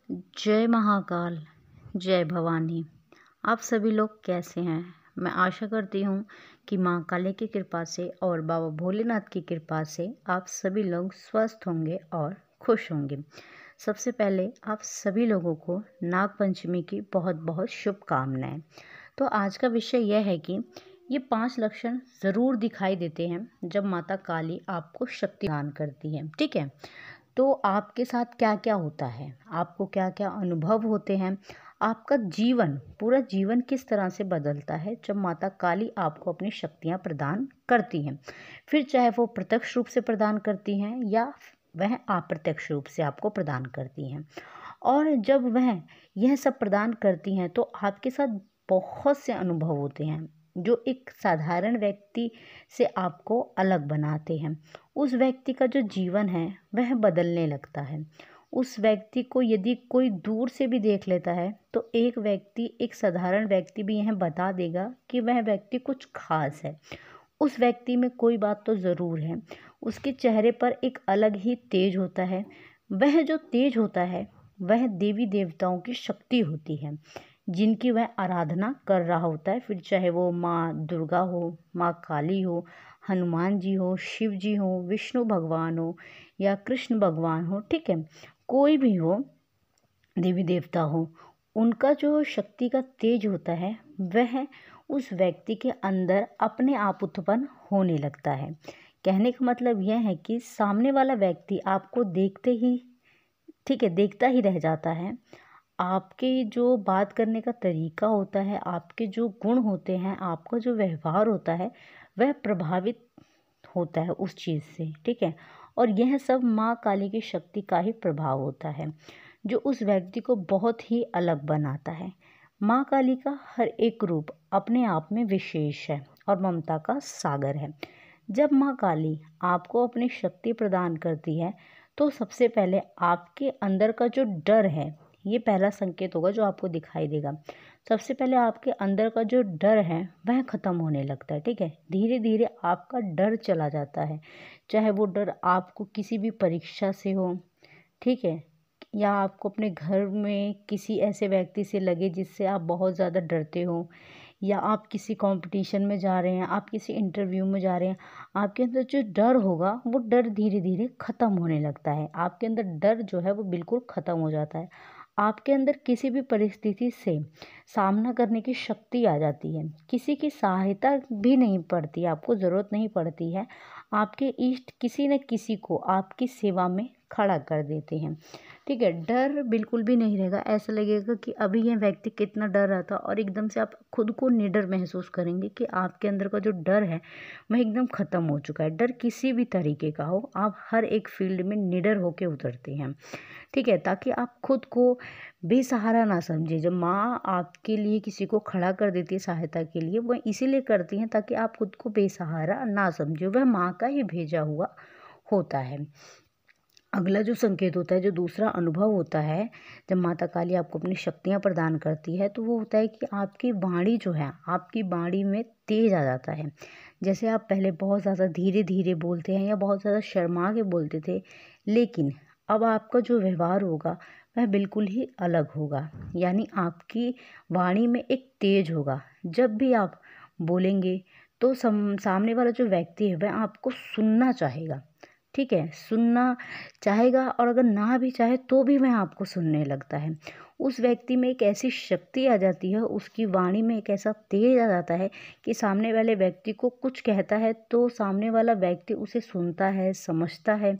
जय महाकाल, जय भवानी। आप सभी लोग कैसे हैं? मैं आशा करती हूँ कि माँ काली की कृपा से और बाबा भोलेनाथ की कृपा से आप सभी लोग स्वस्थ होंगे और खुश होंगे। सबसे पहले आप सभी लोगों को नाग पंचमी की बहुत बहुत शुभकामनाएं। तो आज का विषय यह है कि ये 5 लक्षण ज़रूर दिखाई देते हैं जब माता काली आपको शक्ति दान करती है। ठीक है, तो आपके साथ क्या क्या होता है, आपको क्या क्या अनुभव होते हैं, आपका जीवन, पूरा जीवन किस तरह से बदलता है जब माता काली आपको अपनी शक्तियां प्रदान करती हैं। फिर चाहे वो प्रत्यक्ष रूप से प्रदान करती हैं या वह अप्रत्यक्ष रूप से आपको प्रदान करती हैं। और जब वह यह सब प्रदान करती हैं तो आपके साथ बहुत से अनुभव होते हैं जो एक साधारण व्यक्ति से आपको अलग बनाते हैं। उस व्यक्ति का जो जीवन है वह बदलने लगता है। उस व्यक्ति को यदि कोई दूर से भी देख लेता है तो एक साधारण व्यक्ति भी यह बता देगा कि वह व्यक्ति कुछ खास है। उस व्यक्ति में कोई बात तो ज़रूर है, उसके चेहरे पर एक अलग ही तेज होता है। वह जो तेज होता है वह देवी देवताओं की शक्ति होती है जिनकी वह आराधना कर रहा होता है। फिर चाहे वो माँ दुर्गा हो, माँ काली हो, हनुमान जी हो, शिव जी हो, विष्णु भगवान हो या कृष्ण भगवान हो, ठीक है, कोई भी हो, देवी देवता हो, उनका जो शक्ति का तेज होता है वह उस व्यक्ति के अंदर अपने आप उत्पन्न होने लगता है। कहने का मतलब यह है कि सामने वाला व्यक्ति आपको देखते ही, ठीक है, देखता ही रह जाता है। आपके जो बात करने का तरीका होता है, आपके जो गुण होते हैं, आपका जो व्यवहार होता है वह प्रभावित होता है उस चीज़ से। ठीक है, और यह सब माँ काली की शक्ति का ही प्रभाव होता है जो उस व्यक्ति को बहुत ही अलग बनाता है। माँ काली का हर एक रूप अपने आप में विशेष है और ममता का सागर है। जब माँ काली आपको अपनी शक्ति प्रदान करती है तो सबसे पहले आपके अंदर का जो डर है, ये पहला संकेत होगा जो आपको दिखाई देगा। सबसे पहले आपके अंदर का जो डर है वह ख़त्म होने लगता है। ठीक है, धीरे धीरे आपका डर चला जाता है, चाहे वो डर आपको किसी भी परीक्षा से हो, ठीक है, या आपको अपने घर में किसी ऐसे व्यक्ति से लगे जिससे आप बहुत ज़्यादा डरते हो, या आप किसी कंपटीशन में जा रहे हैं, आप किसी इंटरव्यू में जा रहे हैं, आपके अंदर जो डर होगा वो डर धीरे धीरे ख़त्म होने लगता है। आपके अंदर डर जो है वो बिल्कुल ख़त्म हो जाता है। आपके अंदर किसी भी परिस्थिति से सामना करने की शक्ति आ जाती है। किसी की सहायता भी नहीं पड़ती, आपको ज़रूरत नहीं पड़ती है। आपके इष्ट किसी न किसी को आपकी सेवा में खड़ा कर देते हैं। ठीक है, डर बिल्कुल भी नहीं रहेगा। ऐसा लगेगा कि अभी यह व्यक्ति कितना डर रहा था और एकदम से आप खुद को निडर महसूस करेंगे कि आपके अंदर का जो डर है वह एकदम ख़त्म हो चुका है। डर किसी भी तरीके का हो, आप हर एक फील्ड में निडर होके उतरते हैं। ठीक है, ताकि आप खुद को बेसहारा ना समझें। जब माँ आपके लिए किसी को खड़ा कर देती है सहायता के लिए, वह इसीलिए करती हैं ताकि आप खुद को बेसहारा ना समझें। वह माँ का ही भेजा हुआ होता है। अगला जो संकेत होता है, जो दूसरा अनुभव होता है जब माता काली आपको अपनी शक्तियाँ प्रदान करती है, तो वो होता है कि आपकी वाणी जो है, आपकी वाणी में तेज आ जाता है। जैसे आप पहले बहुत ज़्यादा धीरे धीरे बोलते हैं या बहुत ज़्यादा शर्मा के बोलते थे, लेकिन अब आपका जो व्यवहार होगा वह बिल्कुल ही अलग होगा। यानी आपकी वाणी में एक तेज होगा। जब भी आप बोलेंगे तो सामने वाला जो व्यक्ति है वह आपको सुनना चाहेगा। ठीक है, सुनना चाहेगा, और अगर ना भी चाहे तो भी वह आपको सुनने लगता है। उस व्यक्ति में एक ऐसी शक्ति आ जाती है, उसकी वाणी में एक ऐसा तेज आ जाता है कि सामने वाले व्यक्ति को कुछ कहता है तो सामने वाला व्यक्ति उसे सुनता है, समझता है।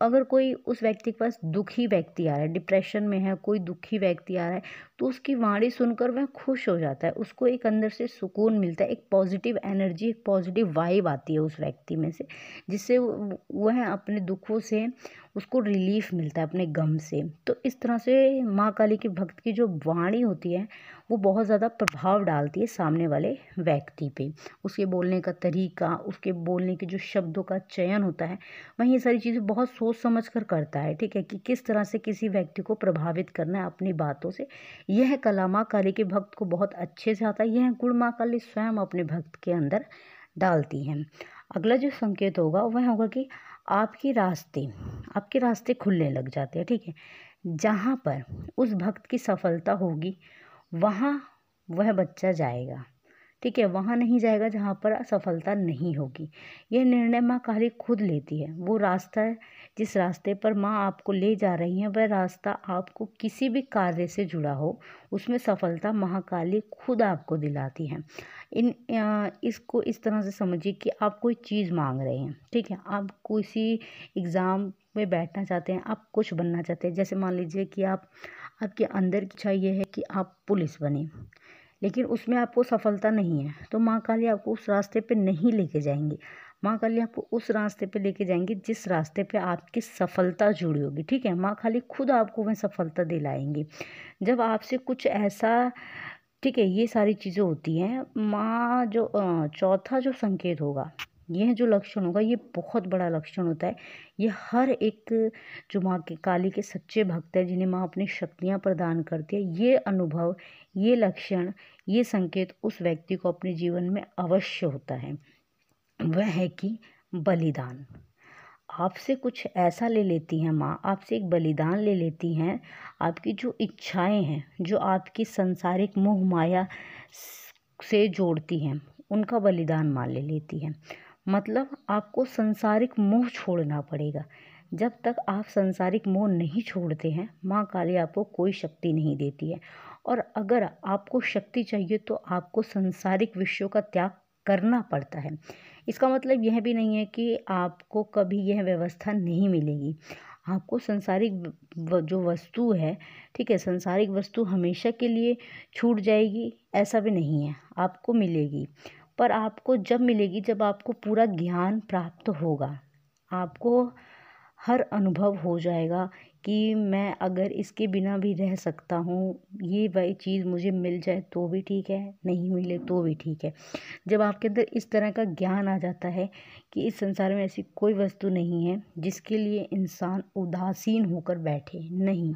अगर कोई उस व्यक्ति के पास दुखी व्यक्ति आ रहा है, डिप्रेशन में है, कोई दुखी व्यक्ति आ रहा है, तो उसकी वाणी सुनकर वह खुश हो जाता है। उसको एक अंदर से सुकून मिलता है, एक पॉजिटिव एनर्जी, एक पॉजिटिव वाइब आती है उस व्यक्ति में से, जिससे वह अपने दुखों से उसको रिलीफ मिलता है, अपने गम से। तो इस तरह से माँ काली के भक्त की जो वाणी होती है वो बहुत ज़्यादा प्रभाव डालती है सामने वाले व्यक्ति पे। उसके बोलने का तरीका, उसके बोलने के जो शब्दों का चयन होता है, वह ये सारी चीज़ें बहुत सोच समझ कर करता है। ठीक है, कि किस तरह से किसी व्यक्ति को प्रभावित करना है अपनी बातों से। यह कला माँ काली के भक्त को बहुत अच्छे से आता है। यह गुण माँ काली स्वयं अपने भक्त के अंदर डालती हैं। अगला जो संकेत होगा वह होगा कि आपके रास्ते खुलने लग जाते हैं। ठीक है, जहाँ पर उस भक्त की सफलता होगी वहाँ वह बच्चा जाएगा, ठीक है, वहाँ नहीं जाएगा जहाँ पर असफलता नहीं होगी। यह निर्णय माँ काली खुद लेती है। वो रास्ता है, जिस रास्ते पर माँ आपको ले जा रही हैं, वह रास्ता आपको किसी भी कार्य से जुड़ा हो उसमें सफलता महाकाली खुद आपको दिलाती हैं। इसको इस तरह से समझिए कि आप कोई चीज़ मांग रहे हैं, ठीक है, आप किसी एग्ज़ाम में बैठना चाहते हैं, आप कुछ बनना चाहते हैं। जैसे मान लीजिए कि आपके अंदर की इच्छा ये है कि आप पुलिस बने, लेकिन उसमें आपको सफलता नहीं है, तो माँ काली आपको उस रास्ते पे नहीं लेके जाएंगी। माँ काली आपको उस रास्ते पे लेके जाएंगी जिस रास्ते पे आपकी सफलता जुड़ी होगी, ठीक है। माँ काली खुद आपको वह सफलता दिलाएंगी। जब आपसे कुछ ऐसा, ठीक है, ये सारी चीज़ें होती हैं। माँ जो चौथा जो संकेत होगा, यह जो लक्षण होगा, ये बहुत बड़ा लक्षण होता है। ये हर एक जो माँ के काली के सच्चे भक्त हैं, जिन्हें माँ अपनी शक्तियाँ प्रदान करती है, ये अनुभव, ये लक्षण, ये संकेत उस व्यक्ति को अपने जीवन में अवश्य होता है। वह है कि बलिदान। आपसे कुछ ऐसा ले लेती हैं माँ, आपसे एक बलिदान ले लेती हैं। आपकी जो इच्छाएं हैं, जो आपकी संसारिक मोह माया से जोड़ती हैं, उनका बलिदान माँ ले लेती हैं। मतलब आपको संसारिक मोह छोड़ना पड़ेगा। जब तक आप संसारिक मोह नहीं छोड़ते हैं, माँ काली आपको कोई शक्ति नहीं देती है। और अगर आपको शक्ति चाहिए तो आपको संसारिक विषयों का त्याग करना पड़ता है। इसका मतलब यह भी नहीं है कि आपको कभी यह व्यवस्था नहीं मिलेगी। आपको संसारिक जो वस्तु है, ठीक है, संसारिक वस्तु हमेशा के लिए छूट जाएगी ऐसा भी नहीं है, आपको मिलेगी। पर आपको जब मिलेगी जब आपको पूरा ज्ञान प्राप्त होगा, आपको हर अनुभव हो जाएगा कि मैं अगर इसके बिना भी रह सकता हूँ, ये वही चीज़ मुझे मिल जाए तो भी ठीक है, नहीं मिले तो भी ठीक है। जब आपके अंदर इस तरह का ज्ञान आ जाता है कि इस संसार में ऐसी कोई वस्तु नहीं है जिसके लिए इंसान उदासीन होकर बैठे, नहीं,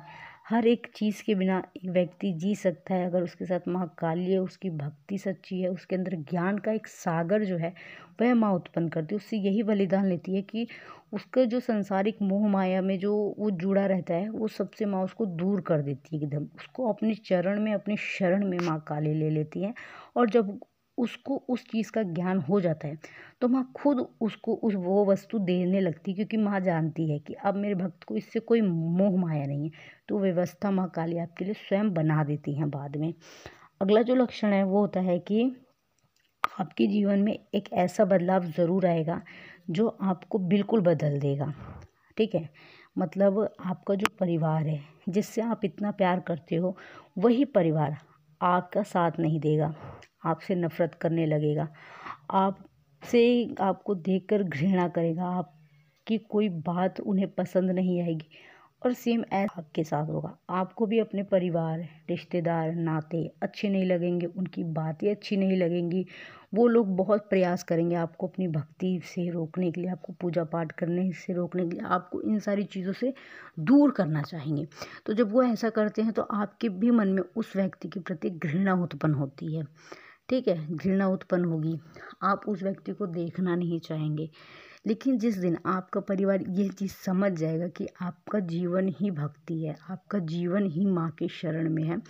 हर एक चीज़ के बिना एक व्यक्ति जी सकता है अगर उसके साथ माँ काली है, उसकी भक्ति सच्ची है, उसके अंदर ज्ञान का एक सागर जो है वह माँ उत्पन्न करती है। उससे यही बलिदान लेती है कि उसका जो संसारिक मोह माया में जो वो जुड़ा रहता है, वो सबसे माँ उसको दूर कर देती है एकदम। उसको अपने चरण में, अपनी शरण में माँ काली ले लेती है। और जब उसको उस चीज़ का ज्ञान हो जाता है तो माँ खुद उसको वो वस्तु देने लगती है, क्योंकि माँ जानती है कि अब मेरे भक्त को इससे कोई मोह माया नहीं है। तो व्यवस्था माँ काली आपके लिए स्वयं बना देती हैं बाद में। अगला जो लक्षण है वो होता है कि आपके जीवन में एक ऐसा बदलाव ज़रूर आएगा जो आपको बिल्कुल बदल देगा, ठीक है। मतलब आपका जो परिवार है, जिससे आप इतना प्यार करते हो, वही परिवार आपका साथ नहीं देगा, आपसे नफरत करने लगेगा, आपको देखकर घृणा करेगा, आपकी कोई बात उन्हें पसंद नहीं आएगी। और सेम ऐसा आपके साथ होगा। आपको भी अपने परिवार, रिश्तेदार, नाते अच्छे नहीं लगेंगे, उनकी बातें अच्छी नहीं लगेंगी। वो लोग बहुत प्रयास करेंगे आपको अपनी भक्ति से रोकने के लिए, आपको पूजा पाठ करने से रोकने के लिए, आपको इन सारी चीज़ों से दूर करना चाहेंगे। तो जब वो ऐसा करते हैं तो आपके भी मन में उस व्यक्ति के प्रति घृणा उत्पन्न होती है, ठीक है, घृणा उत्पन्न होगी। आप उस व्यक्ति को देखना नहीं चाहेंगे। लेकिन जिस दिन आपका परिवार यह चीज़ समझ जाएगा कि आपका जीवन ही भक्ति है, आपका जीवन ही माँ के शरण में है,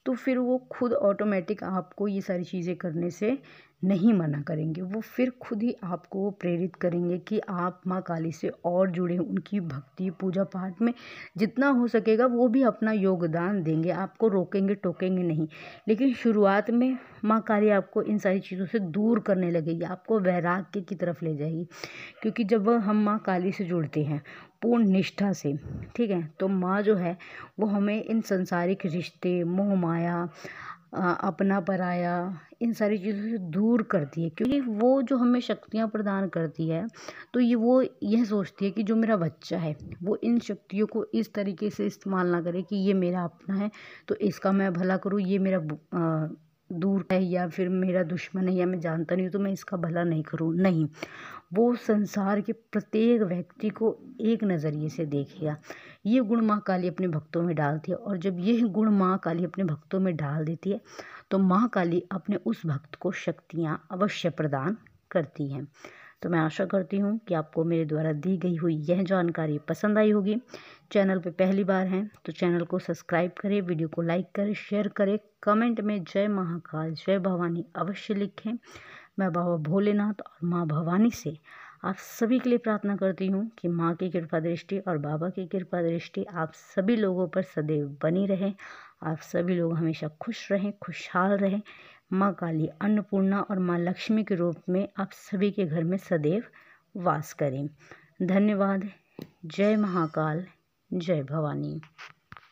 तो फिर वो खुद ऑटोमेटिक आपको ये सारी चीज़ें करने से नहीं मना करेंगे। वो फिर खुद ही आपको वो प्रेरित करेंगे कि आप माँ काली से और जुड़े, उनकी भक्ति पूजा पाठ में जितना हो सकेगा वो भी अपना योगदान देंगे, आपको रोकेंगे टोकेंगे नहीं। लेकिन शुरुआत में माँ काली आपको इन सारी चीज़ों से दूर करने लगेगी, आपको वैराग्य की तरफ ले जाएगी। क्योंकि जब हम माँ काली से जुड़ते हैं पूर्ण निष्ठा से, ठीक है, तो माँ जो है वो हमें इन संसारिक रिश्ते, मोह माया, अपना पराया, इन सारी चीज़ों से दूर करती है। क्योंकि वो जो हमें शक्तियाँ प्रदान करती है, तो वो यह सोचती है कि जो मेरा बच्चा है वो इन शक्तियों को इस तरीके से इस्तेमाल ना करे कि ये मेरा अपना है तो इसका मैं भला करूँ, ये मेरा दूर है या फिर मेरा दुश्मन है या मैं जानता नहीं हूँ तो मैं इसका भला नहीं करूँ। नहीं, वो संसार के प्रत्येक व्यक्ति को एक नज़रिए से देखेगा। ये गुण माँ काली अपने भक्तों में डालती है। और जब यह गुण माँ काली अपने भक्तों में डाल देती है तो माँ काली अपने उस भक्त को शक्तियाँ अवश्य प्रदान करती हैं। तो मैं आशा करती हूँ कि आपको मेरे द्वारा दी गई हुई यह जानकारी पसंद आई होगी। चैनल पे पहली बार हैं तो चैनल को सब्सक्राइब करें, वीडियो को लाइक करें, शेयर करें, कमेंट में जय महाकाल जय भवानी अवश्य लिखें। मैं बाबा भोलेनाथ और माँ भवानी से आप सभी के लिए प्रार्थना करती हूँ कि माँ की कृपा दृष्टि और बाबा की कृपा दृष्टि आप सभी लोगों पर सदैव बनी रहे। आप सभी लोग हमेशा खुश रहें, खुशहाल रहें। माँ काली, अन्नपूर्णा और माँ लक्ष्मी के रूप में आप सभी के घर में सदैव वास करें। धन्यवाद। जय महाकाल जय भवानी।